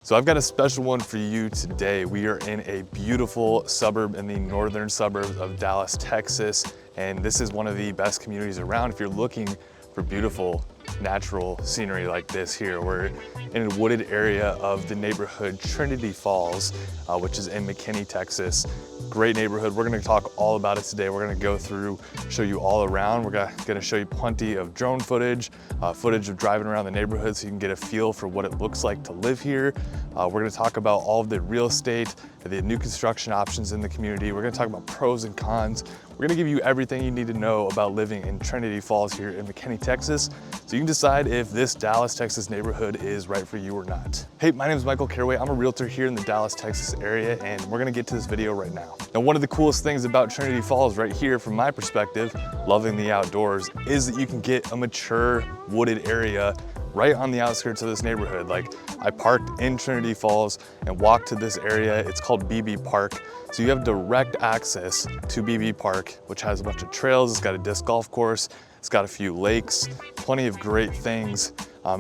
So I've got a special one for you today. We are in a beautiful suburb in the northern suburbs of Dallas, Texas. And this is one of the best communities around if you're looking for beautiful natural scenery like this here. We're in a wooded area of the neighborhood Trinity Falls, which is in McKinney, Texas. Great neighborhood. We're gonna talk all about it today. We're gonna go through, show you all around. We're gonna show you plenty of drone footage, footage of driving around the neighborhood so you can get a feel for what it looks like to live here. We're gonna talk about all of the real estate, the new construction options in the community. We're gonna talk about pros and cons. We're gonna give you everything you need to know about living in Trinity Falls here in McKinney, Texas, so you can decide if this Dallas, Texas neighborhood is right for you or not. Hey, my name is Michael Caraway. I'm a realtor here in the Dallas, Texas area, and we're gonna get to this video right now. Now, one of the coolest things about Trinity Falls right here, from my perspective, loving the outdoors, is that you can get a mature wooded area right on the outskirts of this neighborhood. Like, I parked in Trinity Falls and walked to this area. It's called BB Park. So you have direct access to BB Park, which has a bunch of trails. It's got a disc golf course. It's got a few lakes, plenty of great things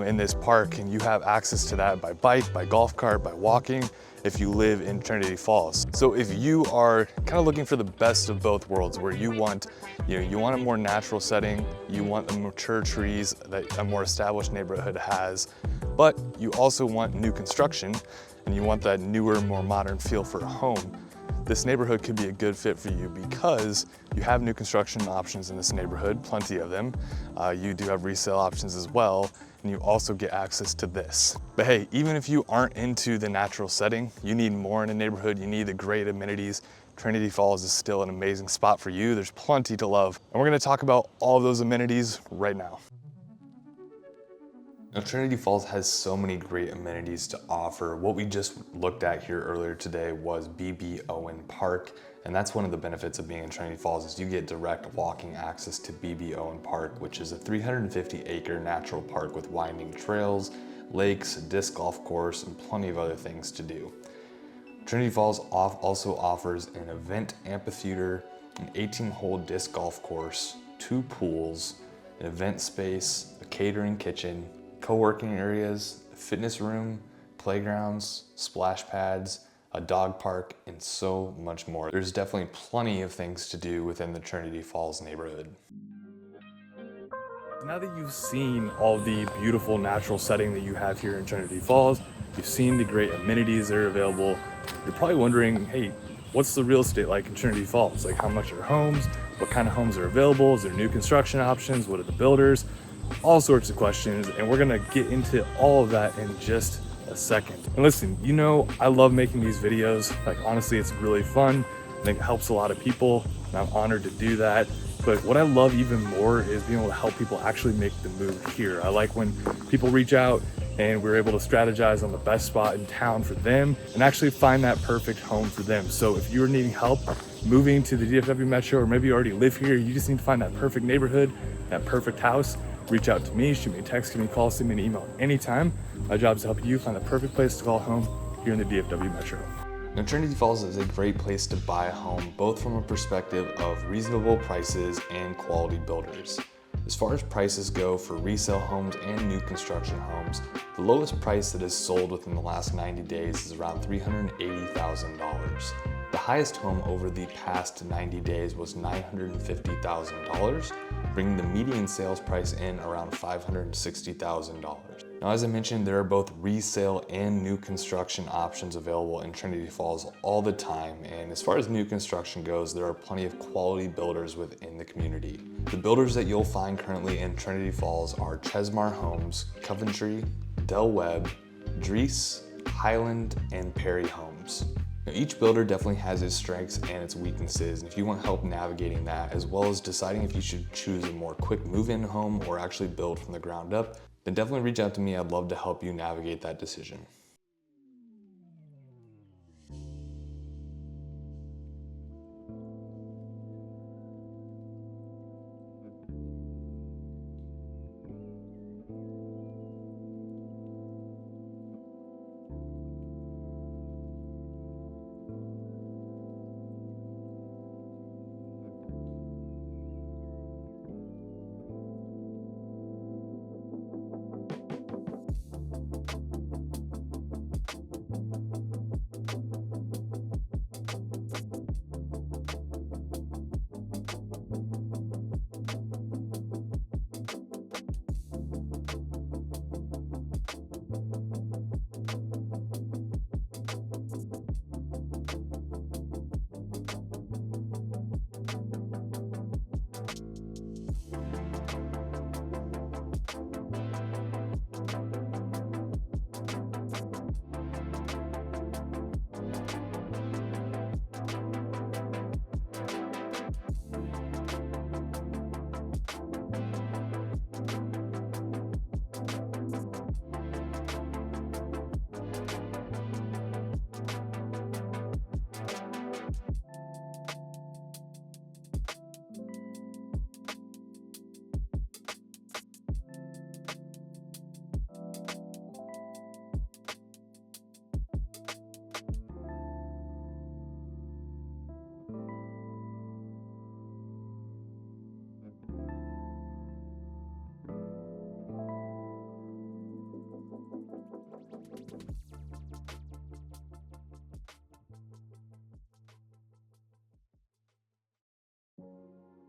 in this park. And you have access to that by bike, by golf cart, by walking, if you live in Trinity Falls. So if you are kind of looking for the best of both worlds, where you want, you want a more natural setting, you want the mature trees that a more established neighborhood has, but you also want new construction and you want that newer, more modern feel for a home, this neighborhood could be a good fit for you because you have new construction options in this neighborhood, plenty of them. You do have resale options as well, and you also get access to this. But hey, even if you aren't into the natural setting, you need more in a neighborhood, you need the great amenities, Trinity Falls is still an amazing spot for you. There's plenty to love. And we're gonna talk about all of those amenities right now. Now, Trinity Falls has so many great amenities to offer. What we just looked at here earlier today was BB Owen Park, and that's one of the benefits of being in Trinity Falls is you get direct walking access to BB Owen Park, which is a 350-acre natural park with winding trails, lakes, a disc golf course, and plenty of other things to do. Trinity Falls also offers an event amphitheater, an 18-hole disc golf course, 2 pools, an event space, a catering kitchen, co-working areas, a fitness room, playgrounds, splash pads, a dog park, and so much more. There's definitely plenty of things to do within the Trinity Falls neighborhood. Now that you've seen all the beautiful natural setting that you have here in Trinity Falls, you've seen the great amenities that are available, you're probably wondering, hey, what's the real estate like in Trinity Falls? Like, how much are homes? What kind of homes are available? Is there new construction options? What are the builders? All sorts of questions, and we're gonna get into all of that in just a second. And listen, you know, I love making these videos. Like, honestly, it's really fun. I think it helps a lot of people, and I'm honored to do that. But what I love even more is being able to help people actually make the move here. I like when people reach out and we're able to strategize on the best spot in town for them and actually find that perfect home for them. So if you're needing help moving to the DFW Metro, or maybe you already live here, you just need to find that perfect neighborhood, that perfect house, reach out to me, shoot me a text, give me a call, send me an email anytime. My job is to help you find the perfect place to call home here in the DFW Metro. Now, Trinity Falls is a great place to buy a home, both from a perspective of reasonable prices and quality builders. As far as prices go for resale homes and new construction homes, the lowest price that is sold within the last 90 days is around $380,000. The highest home over the past 90 days was $950,000, bringing the median sales price in around $560,000. Now, as I mentioned, there are both resale and new construction options available in Trinity Falls all the time. And as far as new construction goes, there are plenty of quality builders within the community. The builders that you'll find currently in Trinity Falls are Chesmar Homes, Coventry, Del Webb, Dries, Highland, and Perry Homes. Now, each builder definitely has its strengths and its weaknesses, and if you want help navigating that, as well as deciding if you should choose a more quick move-in home or actually build from the ground up, then definitely reach out to me. I'd love to help you navigate that decision.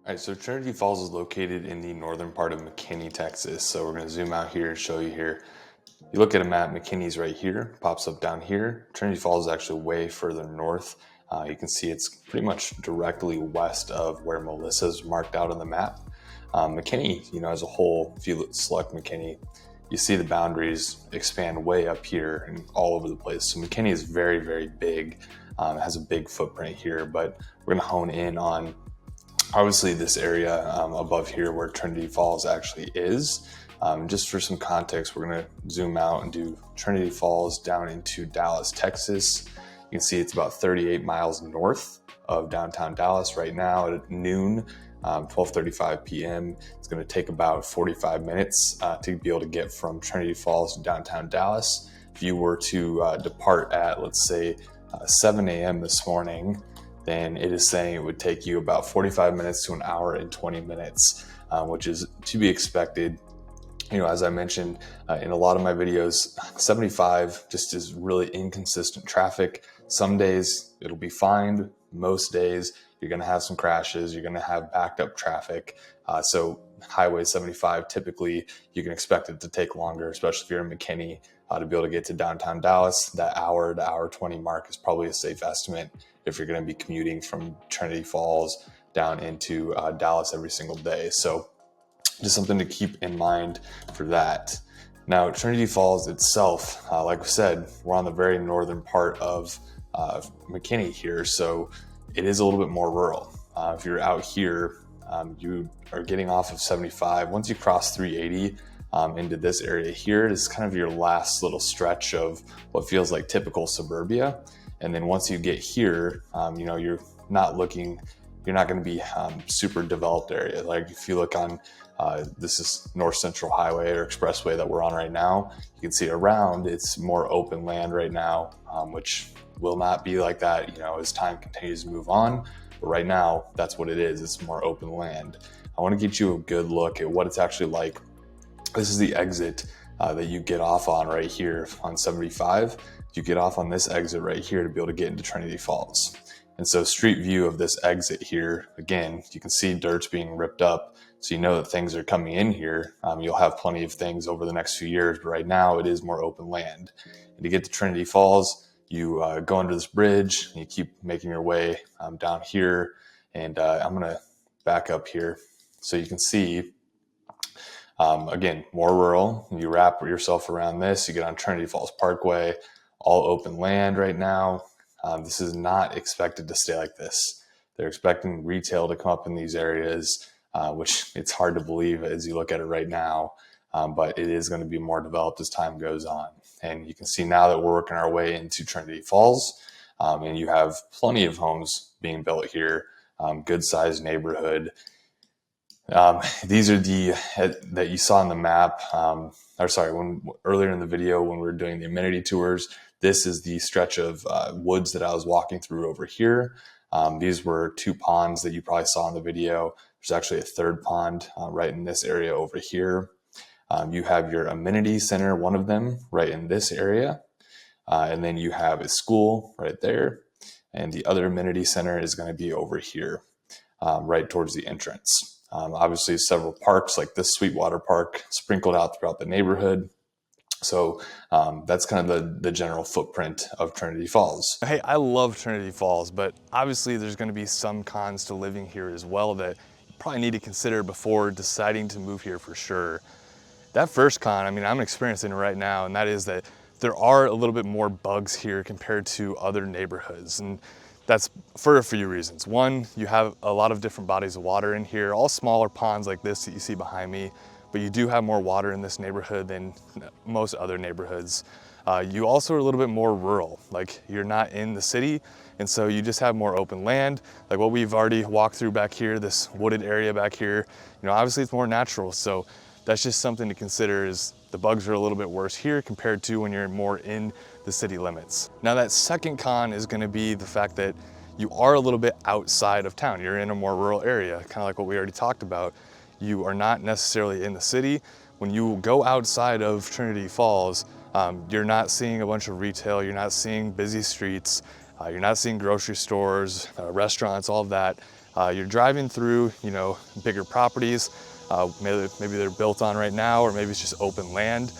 All right, so Trinity Falls is located in the northern part of McKinney, Texas. So we're going to zoom out here and show you here. You look at a map, McKinney's right here, pops up down here. Trinity Falls is actually way further north. You can see it's pretty much directly west of where Melissa's marked out on the map. McKinney, as a whole, if you select McKinney, you see the boundaries expand way up here and all over the place. So McKinney is very, very big. It has a big footprint here, but we're going to hone in on obviously this area above here where Trinity Falls actually is. Just for some context, we're going to zoom out and do Trinity Falls down into Dallas, Texas. You can see it's about 38 miles north of downtown Dallas right now at noon, 12:35 p.m. It's going to take about 45 minutes to be able to get from Trinity Falls to downtown Dallas. If you were to depart at, let's say, 7 a.m. this morning, then it is saying it would take you about 45 minutes to an hour and 20 minutes, which is to be expected. As I mentioned in a lot of my videos, 75 just is really inconsistent traffic. Some days it'll be fine. Most days you're going to have some crashes. You're going to have backed up traffic. So Highway 75, typically you can expect it to take longer, especially if you're in McKinney, to be able to get to downtown Dallas. That hour to hour 20 mark is probably a safe estimate if you're going to be commuting from Trinity Falls down into Dallas every single day. So just something to keep in mind for that. Now, Trinity Falls itself, like we said, we're on the very northern part of McKinney here, so it is a little bit more rural. If you're out here, you are getting off of 75. Once you cross 380 into this area here, it is kind of your last little stretch of what feels like typical suburbia. And then once you get here, you're not going to be super developed area. Like if you look on, this is North Central Highway or Expressway that we're on right now, you can see around it's more open land right now, which will not be like that, as time continues to move on. But right now, that's what it is. It's more open land. I want to get you a good look at what it's actually like. This is the exit that you get off on right here on 75. You get off on this exit right here to be able to get into Trinity Falls. And so street view of this exit here, again, you can see dirt's being ripped up. So you know that things are coming in here. You'll have plenty of things over the next few years, but right now it is more open land. And to get to Trinity Falls, you go under this bridge and you keep making your way down here. And I'm going to back up here so you can see, again, more rural. You wrap yourself around this, you get on Trinity Falls Parkway, all open land right now. This is not expected to stay like this. They're expecting retail to come up in these areas, which it's hard to believe as you look at it right now, but it is going to be more developed as time goes on. And you can see now that we're working our way into Trinity Falls, and you have plenty of homes being built here, good sized neighborhood. These are that you saw on the map, earlier in the video when we were doing the amenity tours. This is the stretch of woods that I was walking through over here. These were two ponds that you probably saw in the video. There's actually a third pond right in this area over here. You have your amenity center, one of them right in this area. And then you have a school right there. And the other amenity center is going to be over here, right towards the entrance. Obviously several parks like this Sweetwater Park sprinkled out throughout the neighborhood. So that's kind of the general footprint of Trinity Falls. Hey, I love Trinity Falls, but obviously there's going to be some cons to living here as well that you probably need to consider before deciding to move here for sure. That first con, I'm experiencing it right now, and that is that there are a little bit more bugs here compared to other neighborhoods. And that's for a few reasons. One, you have a lot of different bodies of water in here, all smaller ponds like this that you see behind me, but you do have more water in this neighborhood than most other neighborhoods. You also are a little bit more rural, like you're not in the city, and so you just have more open land. Like what we've already walked through back here, this wooded area back here, obviously it's more natural. So that's just something to consider, is the bugs are a little bit worse here compared to when you're more in the city limits. Now that second con is gonna be the fact that you are a little bit outside of town. You're in a more rural area, kind of like what we already talked about. You are not necessarily in the city. When you go outside of Trinity Falls, you're not seeing a bunch of retail, you're not seeing busy streets, you're not seeing grocery stores, restaurants, all of that. You're driving through, you know, bigger properties. Maybe they're built on right now, or maybe it's just open land.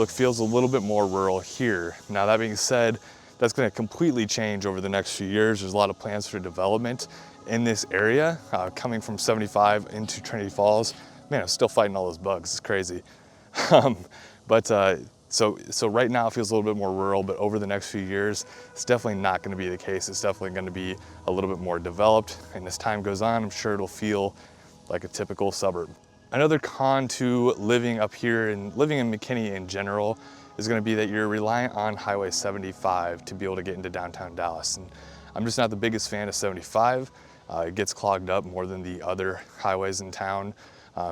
Feels a little bit more rural here. Now that being said, that's going to completely change over the next few years. There's a lot of plans for development in this area, coming from 75 into Trinity Falls. Man, I'm still fighting all those bugs. It's crazy. So right now it feels a little bit more rural, but over the next few years, it's definitely not going to be the case. It's definitely going to be a little bit more developed. And as time goes on, I'm sure it'll feel like a typical suburb. Another con to living up here and living in McKinney in general is going to be that you're reliant on Highway 75 to be able to get into downtown Dallas. And I'm just not the biggest fan of 75. It gets clogged up more than the other highways in town.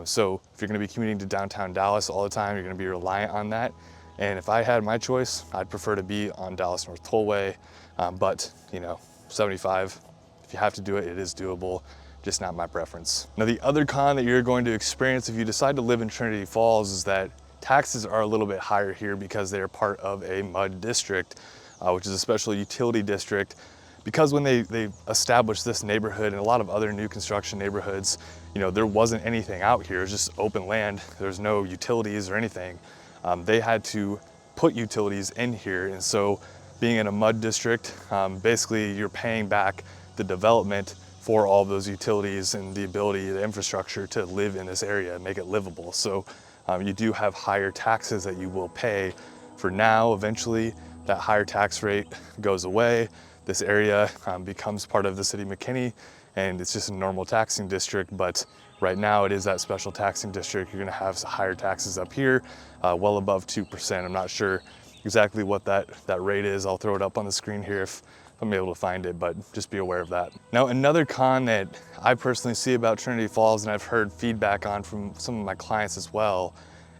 So if you're going to be commuting to downtown Dallas all the time, you're going to be reliant on that. And if I had my choice, I'd prefer to be on Dallas North Tollway. But you know, 75, if you have to do it, it is doable. Just not my preference. Now, the other con that you're going to experience if you decide to live in Trinity Falls is that taxes are a little bit higher here because they are part of a MUD district, which is a special utility district. Because when they established this neighborhood and a lot of other new construction neighborhoods, you know, there wasn't anything out here. It was just open land. There's no utilities or anything. They had to put utilities in here. And so being in a MUD district, basically you're paying back the development for all of those utilities and the ability, the infrastructure to live in this area and make it livable. So you do have higher taxes that you will pay. For now, eventually that higher tax rate goes away. This area becomes part of the city of McKinney, and it's just a normal taxing district, but right now it is that special taxing district. You're gonna have higher taxes up here, well above 2%. I'm not sure exactly what that rate is. I'll throw it up on the screen here if I'm able to find it, but just be aware of that. Now, another con that I personally see about Trinity Falls, and I've heard feedback on from some of my clients as well,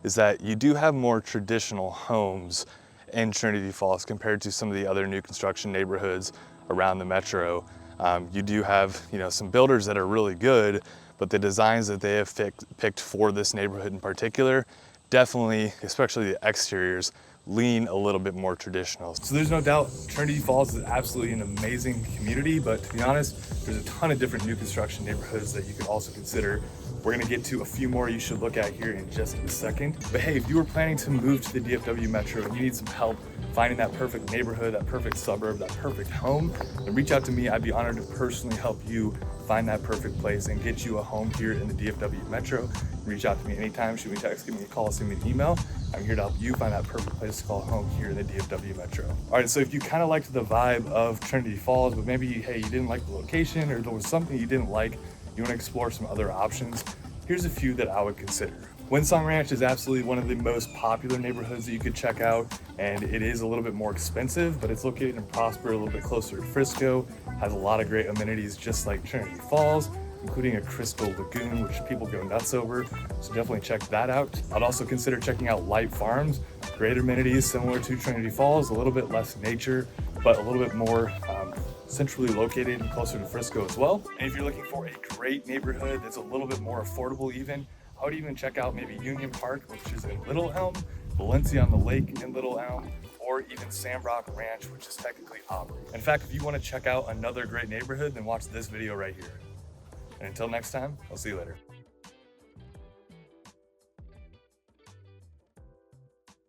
is that you do have more traditional homes in Trinity Falls compared to some of the other new construction neighborhoods around the metro. You do have, you know, some builders that are really good, but the designs that they have picked for this neighborhood in particular, definitely, especially the exteriors, lean a little bit more traditional. So there's no doubt Trinity Falls is absolutely an amazing community, but to be honest, there's a ton of different new construction neighborhoods that you could also consider. We're gonna get to a few more you should look at here in just a second. But hey, if you were planning to move to the DFW Metro and you need some help finding that perfect neighborhood, that perfect suburb, that perfect home, then reach out to me. I'd be honored to personally help you find that perfect place and get you a home here in the DFW Metro. Reach out to me anytime, shoot me a text, give me a call, send me an email. I'm here to help you find that perfect place to call home here in the DFW Metro. All right, so if you kind of liked the vibe of Trinity Falls, but maybe, hey, you didn't like the location or there was something you didn't like, you want to explore some other options, here's a few that I would consider. Windsong Ranch is absolutely one of the most popular neighborhoods that you could check out, and it is a little bit more expensive, but it's located in Prosper, a little bit closer to Frisco, has a lot of great amenities just like Trinity Falls, including a crystal lagoon, which people go nuts over. So definitely check that out. I'd also consider checking out Light Farms. Great amenities similar to Trinity Falls, a little bit less nature, but a little bit more centrally located and closer to Frisco as well. And if you're looking for a great neighborhood that's a little bit more affordable even, I would even check out maybe Union Park, which is in Little Elm, Valencia on the Lake in Little Elm, or even Sandrock Ranch, which is technically Aubrey. In fact, if you want to check out another great neighborhood, then watch this video right here. And until next time, I'll see you later.